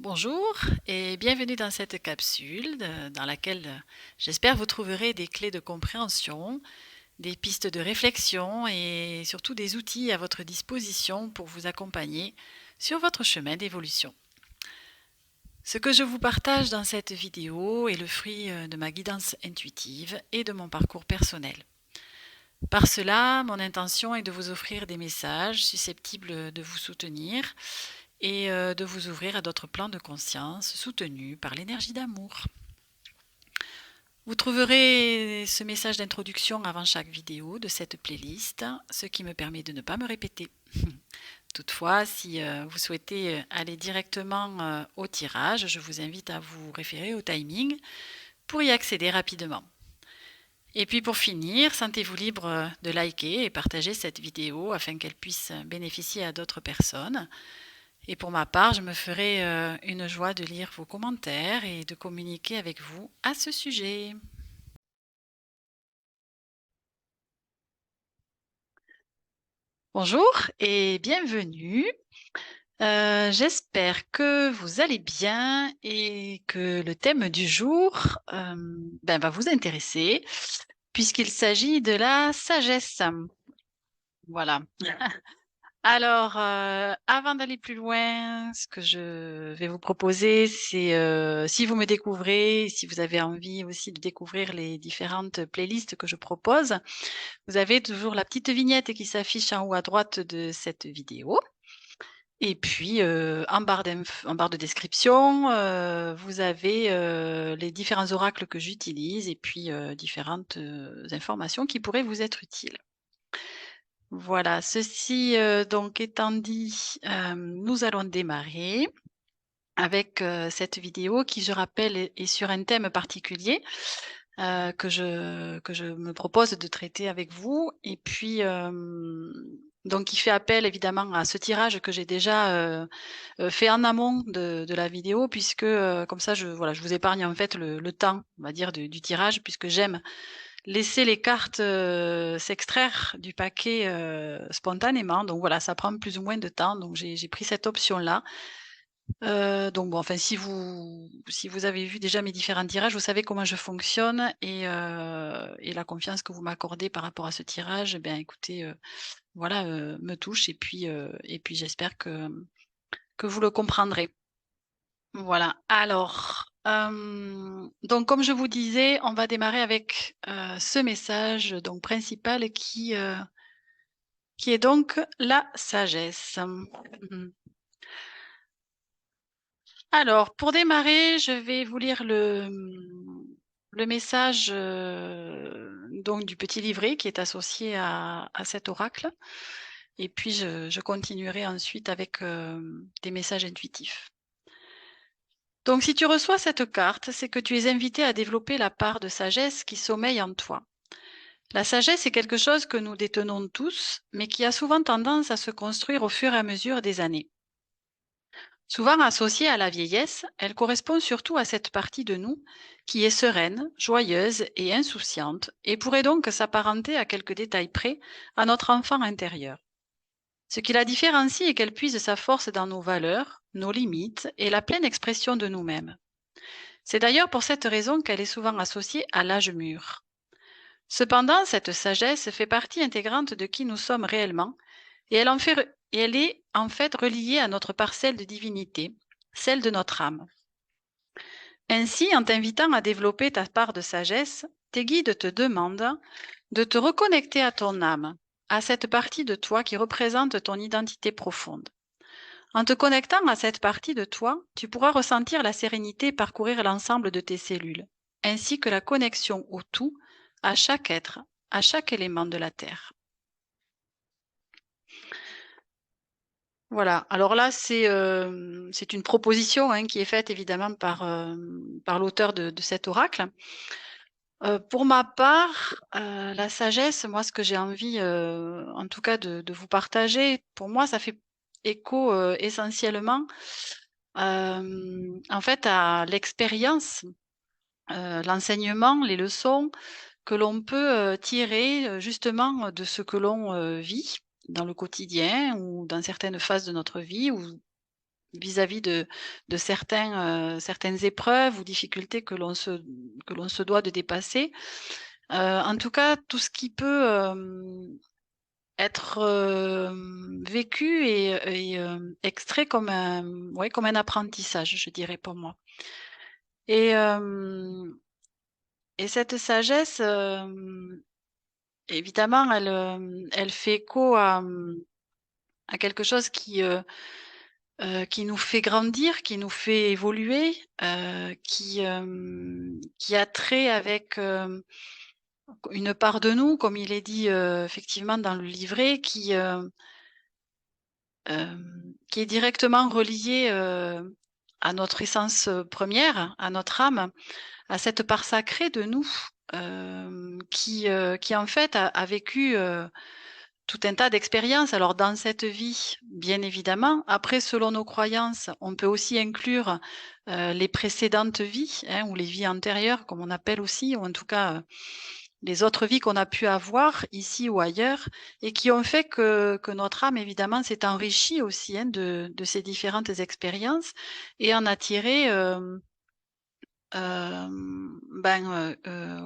Bonjour et bienvenue dans cette capsule dans laquelle j'espère vous trouverez des clés de compréhension, des pistes de réflexion et surtout des outils à votre disposition pour vous accompagner sur votre chemin d'évolution. Ce que je vous partage dans cette vidéo est le fruit de ma guidance intuitive et de mon parcours personnel. Par cela, mon intention est de vous offrir des messages susceptibles de vous soutenir et de vous ouvrir à d'autres plans de conscience soutenus par l'énergie d'amour. Vous trouverez ce message d'introduction avant chaque vidéo de cette playlist, ce qui me permet de ne pas me répéter. Toutefois, si vous souhaitez aller directement au tirage, je vous invite à vous référer au timing pour y accéder rapidement. Et puis pour finir, sentez-vous libre de liker et partager cette vidéo afin qu'elle puisse bénéficier à d'autres personnes. Et pour ma part, je me ferai une joie de lire vos commentaires et de communiquer avec vous à ce sujet. Bonjour et bienvenue. J'espère que vous allez bien et que le thème du jour va vous intéresser puisqu'il s'agit de la sagesse. Voilà. Alors, avant d'aller plus loin, ce que je vais vous proposer, c'est si vous me découvrez, si vous avez envie aussi de découvrir les différentes playlists que je propose, vous avez toujours la petite vignette qui s'affiche en haut à droite de cette vidéo. Et puis, en barre de description, vous avez les différents oracles que j'utilise et puis différentes informations qui pourraient vous être utiles. Voilà, ceci donc étant dit, nous allons démarrer avec cette vidéo qui, je rappelle, est sur un thème particulier que je me propose de traiter avec vous. Et puis, donc, il fait appel évidemment à ce tirage que j'ai déjà fait en amont de la vidéo, puisque comme ça, voilà, je vous épargne en fait le temps, on va dire, du tirage, puisque j'aime laisser les cartes, s'extraire du paquet, spontanément. Donc voilà, ça prend plus ou moins de temps, donc j'ai pris cette option-là. Donc bon, enfin si vous avez vu déjà mes différents tirages, vous savez comment je fonctionne et la confiance que vous m'accordez par rapport à ce tirage, eh bien écoutez, voilà, me touche et puis j'espère que vous le comprendrez. Voilà, alors, donc comme je vous disais, on va démarrer avec, ce message donc principal qui est donc la sagesse. Mmh. Alors pour démarrer, je vais vous lire le message, donc du petit livret qui est associé à cet oracle et puis je continuerai ensuite avec, des messages intuitifs. Donc si tu reçois cette carte, c'est que tu es invité à développer la part de sagesse qui sommeille en toi. La sagesse est quelque chose que nous détenons tous, mais qui a souvent tendance à se construire au fur et à mesure des années. Souvent associée à la vieillesse, elle correspond surtout à cette partie de nous qui est sereine, joyeuse et insouciante, et pourrait donc s'apparenter à quelques détails près à notre enfant intérieur. Ce qui la différencie est qu'elle puise sa force dans nos valeurs, nos limites et la pleine expression de nous-mêmes. C'est d'ailleurs pour cette raison qu'elle est souvent associée à l'âge mûr. Cependant, cette sagesse fait partie intégrante de qui nous sommes réellement et elle est en fait reliée à notre parcelle de divinité, celle de notre âme. Ainsi, en t'invitant à développer ta part de sagesse, tes guides te demandent de te reconnecter à ton âme, à cette partie de toi qui représente ton identité profonde. En te connectant à cette partie de toi, tu pourras ressentir la sérénité parcourir l'ensemble de tes cellules, ainsi que la connexion au tout, à chaque être, à chaque élément de la Terre. Voilà, alors là, c'est une proposition hein, qui est faite évidemment par l'auteur de cet oracle. Pour ma part, la sagesse, moi, ce que j'ai envie, en tout cas de vous partager, pour moi, ça fait écho, essentiellement, en fait, à l'expérience, l'enseignement, les leçons que l'on peut, tirer, justement, de ce que l'on, vit dans le quotidien ou dans certaines phases de notre vie ou vis-à-vis de certaines épreuves ou difficultés que l'on se doit de dépasser. En tout cas, tout ce qui peut, être, vécu et extrait comme un ouais, comme un apprentissage, je dirais pour moi. Et et cette sagesse, évidemment, elle fait écho à quelque chose qui nous fait grandir, qui nous fait évoluer, qui a trait avec, une part de nous, comme il est dit, effectivement dans le livret, qui est directement reliée, à notre essence, première, à notre âme, à cette part sacrée de nous, qui en fait a vécu, tout un tas d'expériences. Alors dans cette vie, bien évidemment. Après, selon nos croyances, on peut aussi inclure, les précédentes vies, hein, ou les vies antérieures, comme on appelle aussi, ou en tout cas, les autres vies qu'on a pu avoir ici ou ailleurs et qui ont fait que notre âme, évidemment, s'est enrichie aussi, hein, de ces différentes expériences et en a tiré,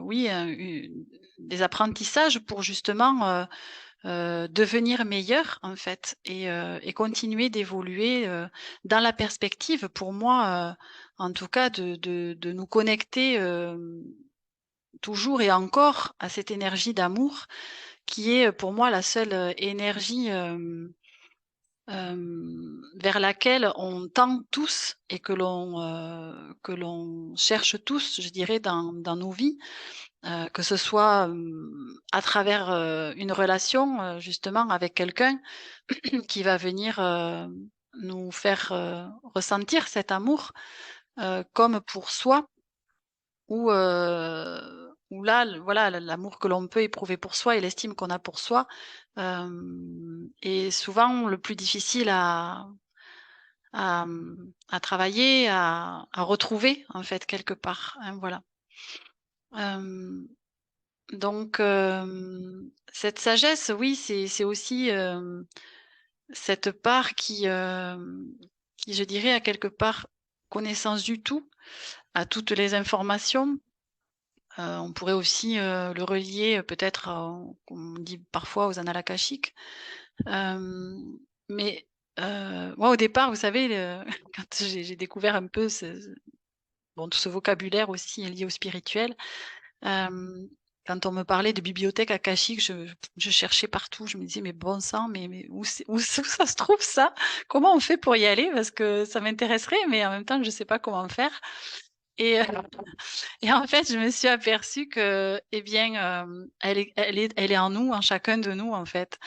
oui, u des apprentissages pour justement, devenir meilleur en fait et continuer d'évoluer, dans la perspective pour moi, en tout cas de nous connecter, toujours et encore à cette énergie d'amour qui est, pour moi la seule, énergie, vers laquelle on tend tous et que l'on cherche tous, je dirais dans nos vies, que ce soit, à travers, une relation, justement avec quelqu'un qui va venir, nous faire, ressentir cet amour, comme pour soi ou là, voilà, l'amour que l'on peut éprouver pour soi et l'estime qu'on a pour soi, est souvent le plus difficile à travailler, à retrouver en fait quelque part, hein, voilà. Hem, donc cette sagesse, oui, c'est aussi, cette part qui je dirais a quelque part connaissance du tout, à toutes les informations. On pourrait aussi, le relier, peut-être, comme on dit parfois aux annales akashiques. Hem, mais, moi au départ, vous savez, quand j'ai découvert un peu bon, tout ce vocabulaire aussi lié au spirituel, hem, quand on me parlait de bibliothèque akashique, je cherchais partout. Je me disais: «Mais bon sang, mais où ça se trouve ça? Comment on fait pour y aller?» parce que ça m'intéresserait, mais en même temps, je ne sais pas comment faire et et en fait, je me suis aperçue que, eh bien, elle est en nous, en chacun de nous, en fait.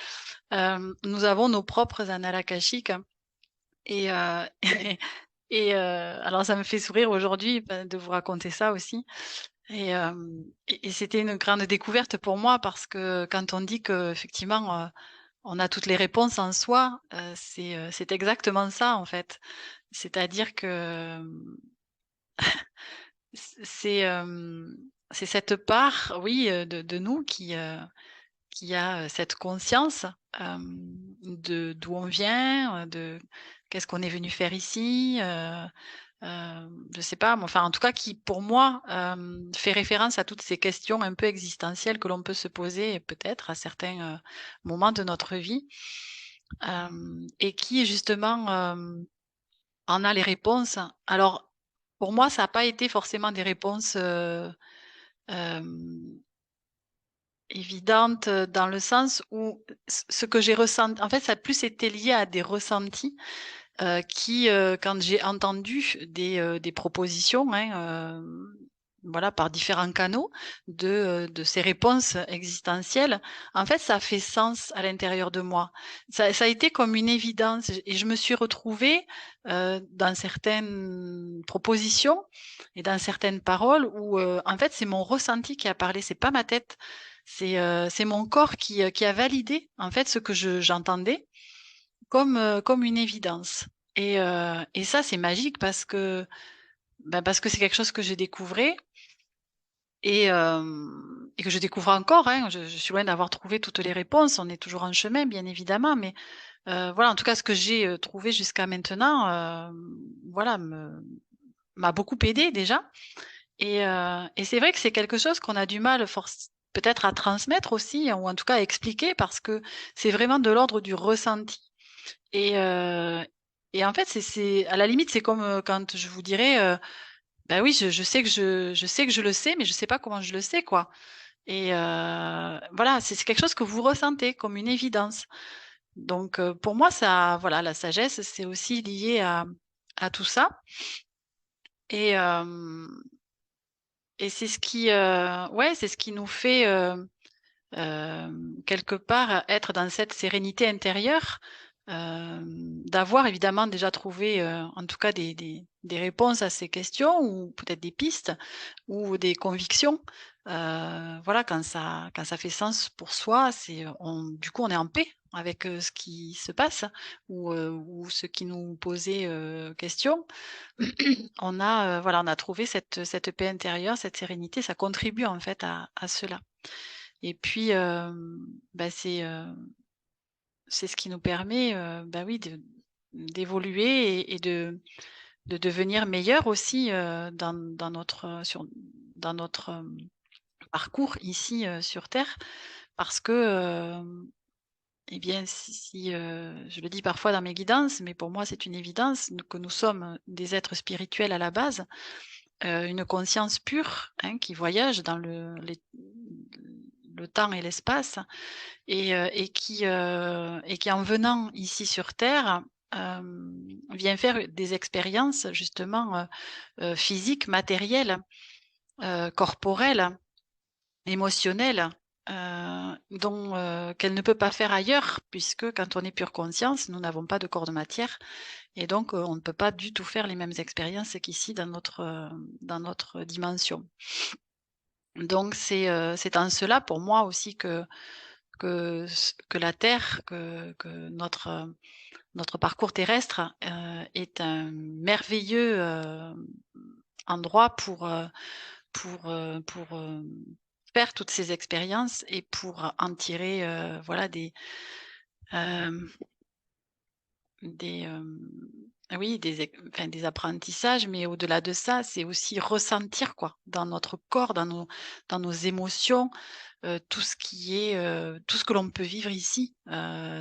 Nous avons nos propres annales akashiques et alors ça me fait sourire aujourd'hui, de vous raconter ça aussi et c'était une grande découverte pour moi parce que quand on dit qu'effectivement, on a toutes les réponses en soi, c'est exactement ça, en fait. C'est-à-dire que, c'est cette part, oui, de nous qui a, cette conscience, de d'où on vient, de qu'est-ce qu'on est venu faire ici, je sais pas, mais enfin, en tout cas, qui pour moi, fait référence à toutes ces questions un peu existentielles que l'on peut se poser peut-être à certains, moments de notre vie, et qui justement, en a les réponses. Alors, pour moi, ça a pas été forcément des réponses, hem, évidentes, dans le sens où ce que j'ai ressenti en fait, ça a plus été lié à des ressentis, quand j'ai entendu des propositions, hein, voilà, par différents canaux de ces réponses existentielles, en fait, ça a fait sens à l'intérieur de moi. Ça a été comme une évidence et je me suis retrouvée, dans certaines propositions et dans certaines paroles où, en fait, c'est mon ressenti qui a parlé, c'est pas ma tête. C'est mon corps qui a validé, en fait, ce que j'entendais comme une évidence et ça, c'est magique parce que, parce que c'est quelque chose que j'ai découvert et que je découvre encore, hein. Je suis loin d'avoir trouvé toutes les réponses. On est toujours en chemin, bien évidemment, mais Voilà, en tout cas, ce que j'ai trouvé jusqu'à maintenant, voilà, m'a beaucoup aidé déjà. Et c'est vrai que c'est quelque chose qu'on a du mal peut-être à transmettre aussi, ou en tout cas à expliquer, parce que c'est vraiment de l'ordre du ressenti. Et, euh, et en fait, à la limite, c'est comme quand je vous dirais, bah oui, je sais que je sais que je le sais, mais je sais pas comment je le sais, quoi. Et voilà, c'est quelque chose que vous ressentez comme une évidence. Donc, pour moi, ça, voilà, la sagesse, c'est aussi lié à tout ça. Et, et c'est ce qui, ouais, c'est ce qui nous fait quelque part être dans cette sérénité intérieure, d'avoir évidemment déjà trouvé, en tout cas des réponses à ces questions, ou peut-être des pistes ou des convictions. Voilà, quand ça fait sens pour soi, du coup, on est en paix avec, ce qui se passe, ou ce qui nous posait, question. Voilà, on a trouvé cette paix intérieure, cette sérénité, ça contribue en fait à cela. Et puis, bah, c'est ce qui nous permet, bah, oui, d'évoluer et de devenir meilleur aussi, dans notre, dans notre, parcours ici, sur terre. Parce que, eh bien, je le dis parfois dans mes guidances, mais pour moi c'est une évidence, que nous sommes des êtres spirituels à la base, une conscience pure, hein, qui voyage dans le temps et l'espace, et qui en venant ici sur terre, vient faire des expériences justement, physiques, matérielles, corporelles, émotionnelles, qu'elle ne peut pas faire ailleurs, puisque quand on est pure conscience, nous n'avons pas de corps de matière, et donc on ne peut pas du tout faire les mêmes expériences qu'ici dans notre dimension. Donc c'est en cela pour moi aussi que la Terre, que notre parcours terrestre, est un merveilleux, endroit pour faire toutes ces expériences, et pour en tirer, voilà, hem, oui, enfin, des apprentissages. Mais au-delà de ça, c'est aussi ressentir, quoi, dans notre corps, dans nos émotions, tout ce que l'on peut vivre ici,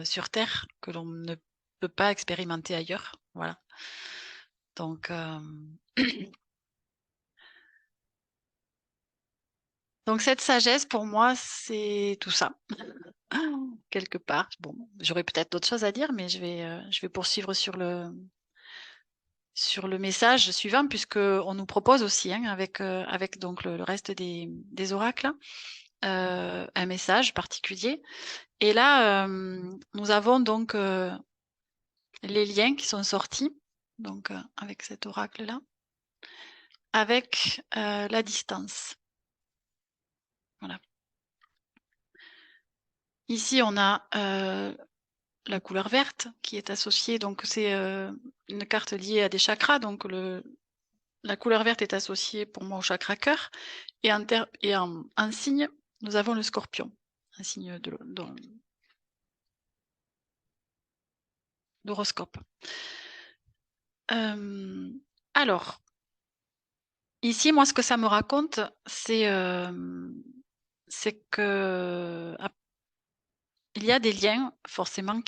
sur terre, que l'on ne peut pas expérimenter ailleurs. Voilà. Donc, donc cette sagesse pour moi, c'est tout ça. Quelque part. Bon, j'aurais peut-être d'autres choses à dire, mais je vais poursuivre sur le message suivant, puisque on nous propose aussi, hein, avec donc le reste des oracles, un message particulier. Et là, nous avons donc, les liens qui sont sortis, donc, avec cet oracle-là, avec, la distance. Voilà. Ici, on a, la couleur verte qui est associée, donc c'est, une carte liée à des chakras, donc la couleur verte est associée pour moi au chakra cœur, et en signe, nous avons le scorpion, un signe d'horoscope. Alors, ici, moi, ce que ça me raconte, c'est que, il y a des liens forcément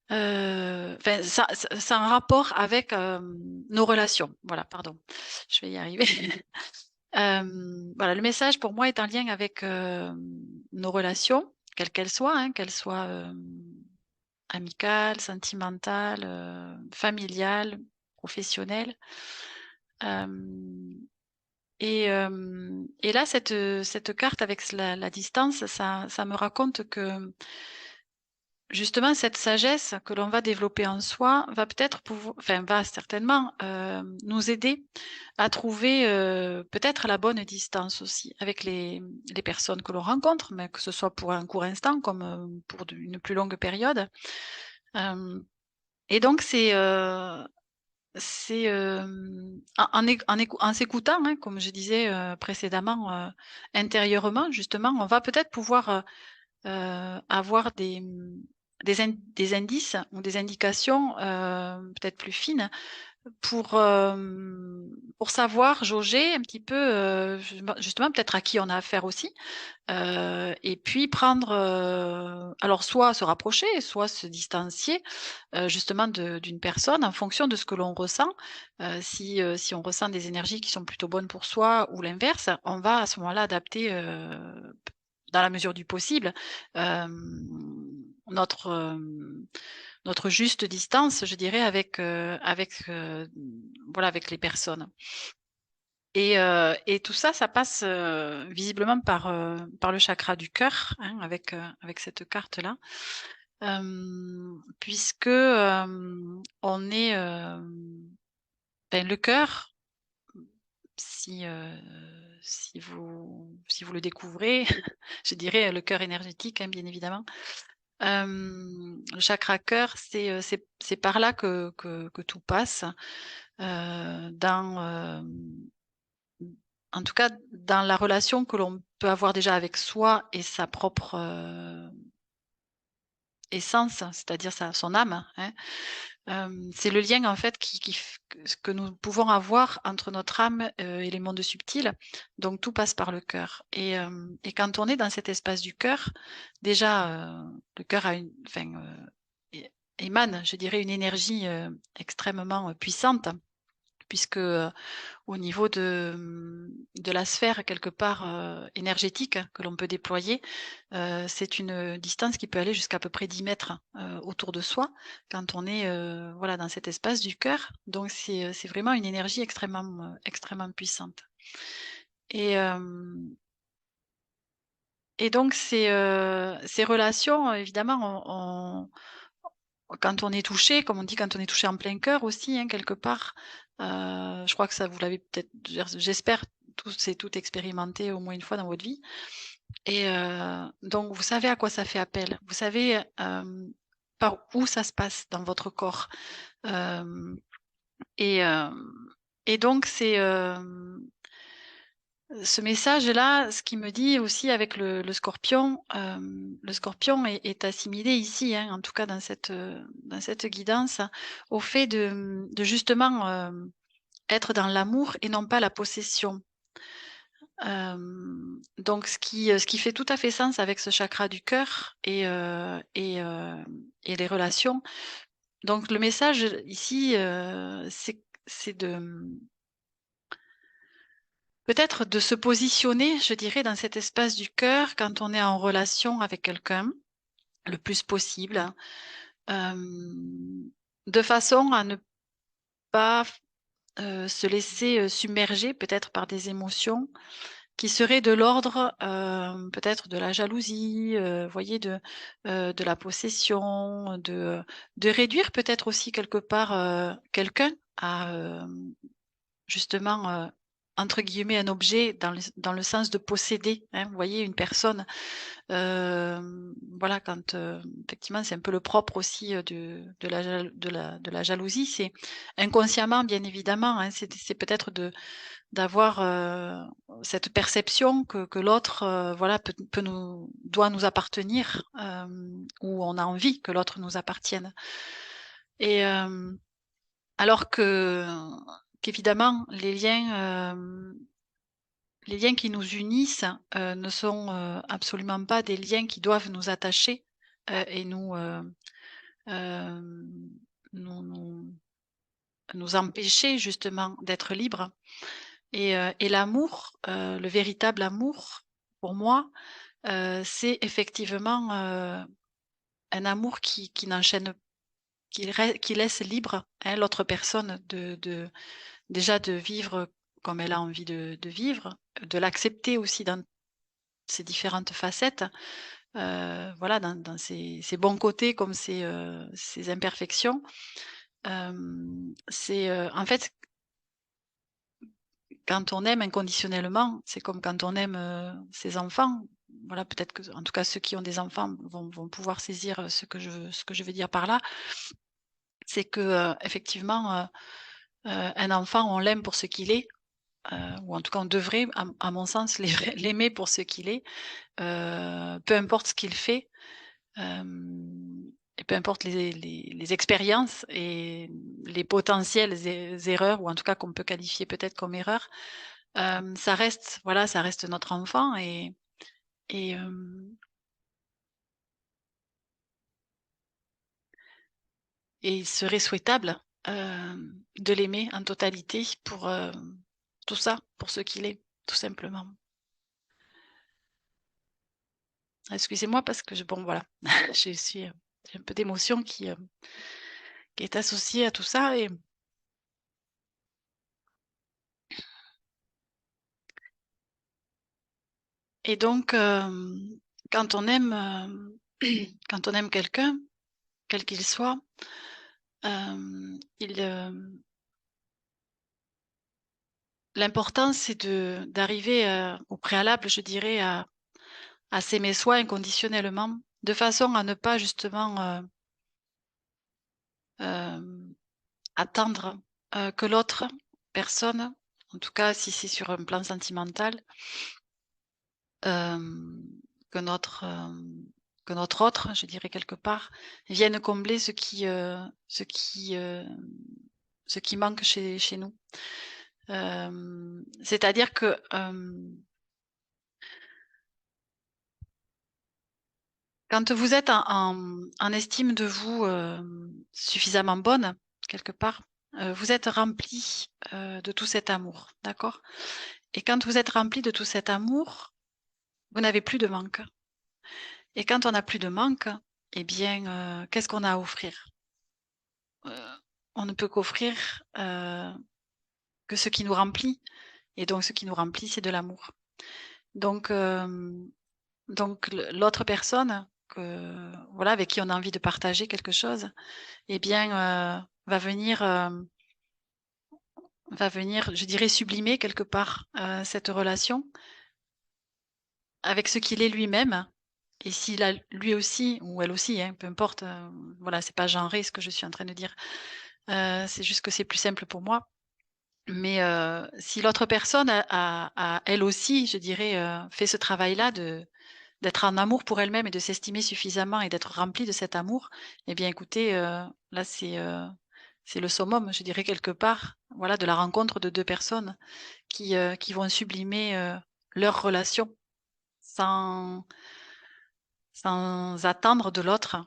enfin, ça a un rapport avec, nos relations. Voilà, pardon, je vais y arriver. Voilà, le message pour moi est en lien avec, nos relations, quelles qu'elles soient, hein, qu'elles soient, amicales, sentimentales, familiales, professionnelles. Hem et là, cette carte avec la distance, ça me raconte que, justement, cette sagesse que l'on va développer en soi va peut-être enfin, va certainement, nous aider à trouver, peut-être la bonne distance aussi avec les personnes que l'on rencontre, mais que ce soit pour un court instant comme, pour une plus longue période. Hem et donc en s'écoutant, hein, comme je disais, précédemment, intérieurement justement, on va peut-être pouvoir, avoir des indices ou des indications, peut-être plus fines pour savoir jauger un petit peu, justement peut-être à qui on a affaire aussi. Et puis prendre, alors soit se rapprocher, soit se distancier, justement d'une personne en fonction de ce que l'on ressent. Si on ressent des énergies qui sont plutôt bonnes pour soi ou l'inverse, on va à ce moment-là adapter, dans la mesure du possible, notre, notre juste distance, je dirais, voilà, avec les personnes. Et tout ça, ça passe, visiblement par le chakra du cœur, hein, avec cette carte-là. Puisque, on est, le cœur, si, si vous le découvrez, je dirais le cœur énergétique, hein, bien évidemment. Le chakra cœur, c'est par là que tout passe, dans, en tout cas, dans la relation que l'on peut avoir déjà avec soi et sa propre, essence, c'est-à-dire son âme, hein. C'est le lien en fait qui f que nous pouvons avoir entre notre âme, et les mondes subtils. Donc tout passe par le cœur et quand on est dans cet espace du cœur, déjà, le cœur a une enfin, é émane, je dirais, une énergie, extrêmement, puissante puisque, au niveau de la sphère quelque part, énergétique que l'on peut déployer, c'est une distance qui peut aller jusqu'à peu près 10 mètres, autour de soi quand on est, voilà, dans cet espace du cœur. Donc c'est vraiment une énergie extrêmement puissante et hem et donc ces relations évidemment quand on est touché, comme on dit, quand on est touché en plein cœur aussi, hein, quelque part, je crois que ça vous l'avez peut-être j'espère tous et toutes expérimenté au moins une fois dans votre vie et donc vous savez à quoi ça fait appel. Vous savez, par où ça se passe dans votre corps, hem et hem et donc ce message-là, ce qu'il me dit aussi avec le scorpion est assimilé ici, hein, en tout cas dans cette guidance, au fait de justement, être dans l'amour et non pas la possession. Donc ce qui fait tout à fait sens avec ce chakra du cœur et les relations. Donc le message ici, c'est de, peut-être de se positionner, je dirais, dans cet espace du cœur quand on est en relation avec quelqu'un, le plus possible, hem, de façon à ne pas se laisser, submerger peut-être par des émotions qui seraient de l'ordre, peut-être de la jalousie, voyez, de la possession, de réduire peut-être aussi quelque part, quelqu'un à, justement, entre guillemets «un objet» dans le sens de posséder, hein. Vous voyez une personne, voilà quand, effectivement c'est un peu le propre aussi, de la jalousie, c'est inconsciemment bien évidemment, hein, c'est peut-être d'avoir, cette perception que l'autre, voilà peut nous doit nous appartenir, ou on a envie que l'autre nous appartienne et alors qu'évidemment les liens qui nous unissent, ne sont, absolument pas des liens qui doivent nous attacher, et hem, nous nous empêcher justement d'être libres et l'amour, le véritable amour, pour moi, c'est effectivement, un amour qui n'enchaîne qui laisse libre, hein, l'autre personne de déjà de vivre comme elle a envie de vivre, de l'accepter aussi dans ses différentes facettes, voilà, dans ses bons côtés comme ses imperfections. En fait, quand on aime inconditionnellement, c'est comme quand on aime, ses enfants. Voilà, peut-être que en tout cas ceux qui ont des enfants vont pouvoir saisir, ce que je veux dire par là. C'est que, effectivement, un enfant, on l'aime pour ce qu'il est, ou en tout cas on devrait, à mon sens, l'aimer pour ce qu'il est, peu importe ce qu'il fait. Hem, peu importe les expériences et les potentielles erreurs, ou en tout cas qu'on peut qualifier peut-être comme erreurs, ça reste, voilà, ça reste notre enfant, et hem et il serait souhaitable, de l'aimer en totalité pour, tout ça, pour ce qu'il est, tout simplement. Excusez-moi parce que bon, voilà, j'ai un peu d'émotion qui est associée à tout ça, et donc quand on aime, quand on aime quelqu'un, quel qu'il soit, il, l'important c'est d'arriver, au préalable, je dirais, à s'aimer soi inconditionnellement, de façon à ne pas justement, hem, attendre, que l'autre personne, en tout cas si c'est sur un plan sentimental, hem, que notre autre, je dirais quelque part, vienne combler ce qui manque chez nous. C'est-à-dire que, quand vous êtes en estime de vous, suffisamment bonne, quelque part, vous êtes rempli de tout cet amour, d'accord? Et quand vous êtes rempli de tout cet amour, vous n'avez plus de manque. Et quand on n'a plus de manque, eh bien, qu'est-ce qu'on a à offrir? On ne peut qu'offrir, que ce qui nous remplit, et donc ce qui nous remplit, c'est de l'amour. Donc l'autre personne voilà, avec qui on a envie de partager quelque chose, eh bien, va venir, je dirais, sublimer quelque part, cette relation avec ce qu'il est lui-même. Et s'il a lui aussi, ou elle aussi, hein, peu importe, voilà, c'est pas genré ce que je suis en train de dire, c'est juste que c'est plus simple pour moi. Mais si l'autre personne a elle aussi, je dirais, fait ce travail-là d'être en amour pour elle-même et de s'estimer suffisamment et d'être remplie de cet amour, eh bien écoutez, là c'est le summum, je dirais quelque part, voilà, de la rencontre de 2 personnes qui vont sublimer, leur relation sans attendre de l'autre,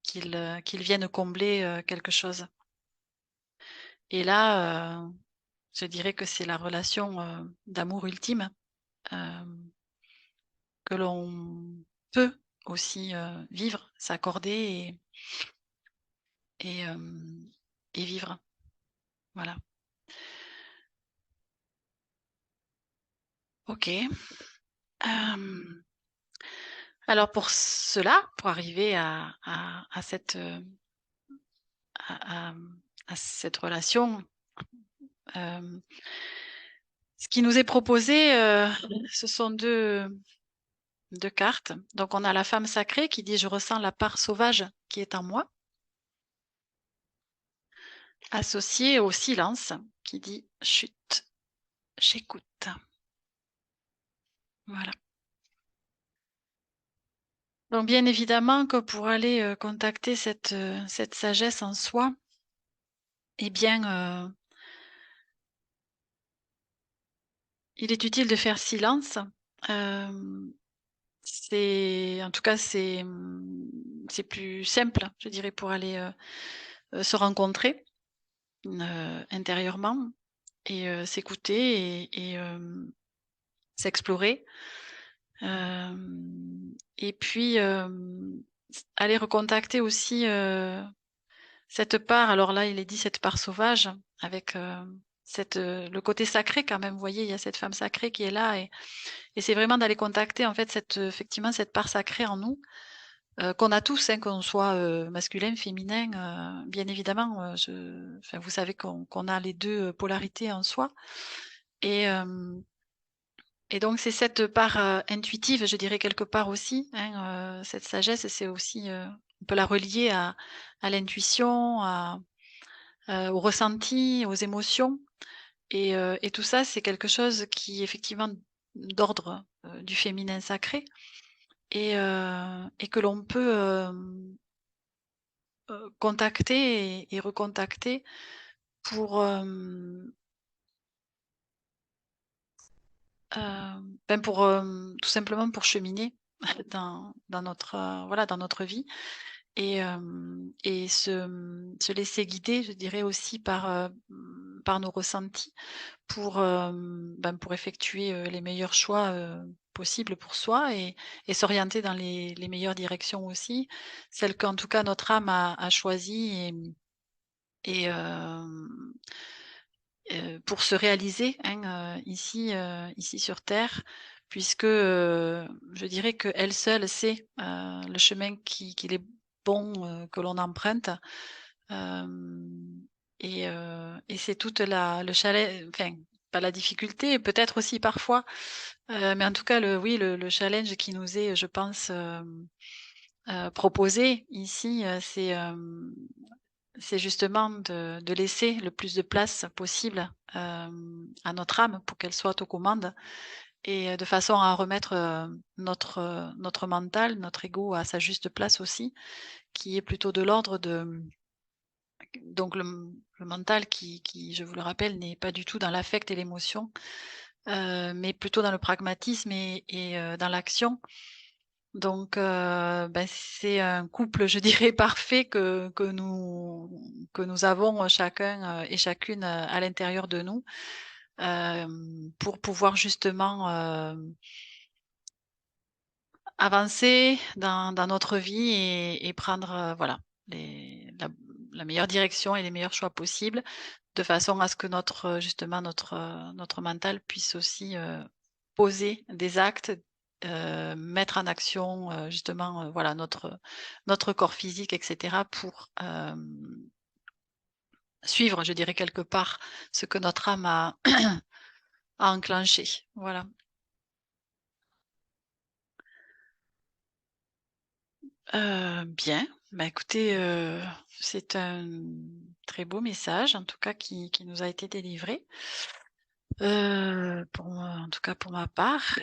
qu'il vienne combler, quelque chose. Et là, je dirais que c'est la relation, d'amour ultime, hem, que l'on peut aussi, vivre, s'accorder et hem et vivre. Voilà. OK. Hem, alors pour cela, pour arriver à cette, à à, à cette relation, hem, ce qui nous est proposé, ce sont deux cartes. Donc on a la femme sacrée qui dit: «Je ressens la part sauvage qui est en moi», associée au silence qui dit: «Chut, j'écoute». Voilà. Donc bien évidemment que pour aller, contacter cette sagesse en soi, eh bien, il est utile de faire silence. Hem, c'est en tout cas, c'est plus simple, je dirais, pour aller, se rencontrer, intérieurement, et s'écouter s'explorer. Et puis, aller recontacter aussi, cette part, alors là, il est dit cette part sauvage avec, le côté sacré quand même. Vous voyez, il y a cette femme sacrée qui est là, et c'est vraiment d'aller contacter en fait effectivement cette part sacrée en nous, qu'on a tous, hein, qu'on soit, masculin, féminin, bien évidemment, enfin vous savez qu'on a les 2 polarités en soi, et hem et donc c'est cette part, intuitive, je dirais quelque part aussi, hein, cette sagesse, c'est aussi, on peut la relier à l'intuition, au ressenti, aux émotions, et tout ça, c'est quelque chose qui effectivement d'ordre, du féminin sacré, et que l'on peut, contacter et recontacter pour, pour, tout simplement pour cheminer dans notre, voilà, dans notre vie et se laisser guider, je dirais aussi par nos ressentis pour, pour effectuer, les meilleurs choix, possibles pour soi et s'orienter dans les meilleures directions aussi, celles qu'en tout cas notre âme a choisies et pour se réaliser, hein, ici sur terre puisque, je dirais qu'elle seule sait, le chemin qu'il est bon, que l'on emprunte. Hem et c'est toute la le chalet enfin, pas la difficulté, peut-être aussi parfois, mais en tout cas le challenge qui nous est, je pense, proposé ici, c'est justement de laisser le plus de place possible, à notre âme pour qu'elle soit aux commandes et de façon à remettre, notre mental, notre ego à sa juste place aussi, qui est plutôt de l'ordre de donc le mental qui, je vous le rappelle, n'est pas du tout dans l'affect et l'émotion, mais plutôt dans le pragmatisme et dans l'action. Donc c'est un couple, je dirais, parfait que nous avons chacun, et chacune, à l'intérieur de nous, pour pouvoir justement, avancer dans notre vie et prendre, voilà, la meilleure direction et les meilleurs choix possibles, de façon à ce que justement notre mental puisse aussi, poser des actes, mettre en action, justement, voilà notre corps physique et cetera pour, suivre, je dirais quelque part, ce que notre âme a enclenché. Voilà. Bien, bah, écoutez, c'est un très beau message en tout cas qui nous a été délivré, pour moi en tout cas pour ma part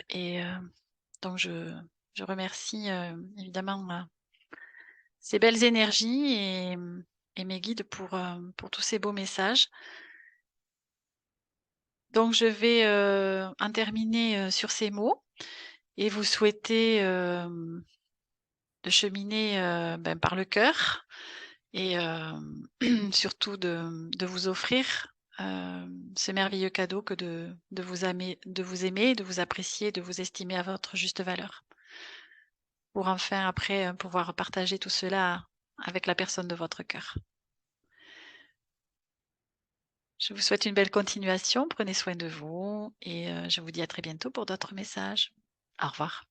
donc je remercie, évidemment, ces belles énergies et mes guides pour tous ces beaux messages. Donc je vais, en terminer, sur ces mots et vous souhaiter, de cheminer, par le cœur et surtout de vous offrir, ce merveilleux cadeau que de vous aimer, de vous apprécier, de vous estimer à votre juste valeur. Pour enfin après, pouvoir partager tout cela avec la personne de votre cœur. Je vous souhaite une belle continuation, prenez soin de vous et je vous dis à très bientôt pour d'autres messages. Au revoir.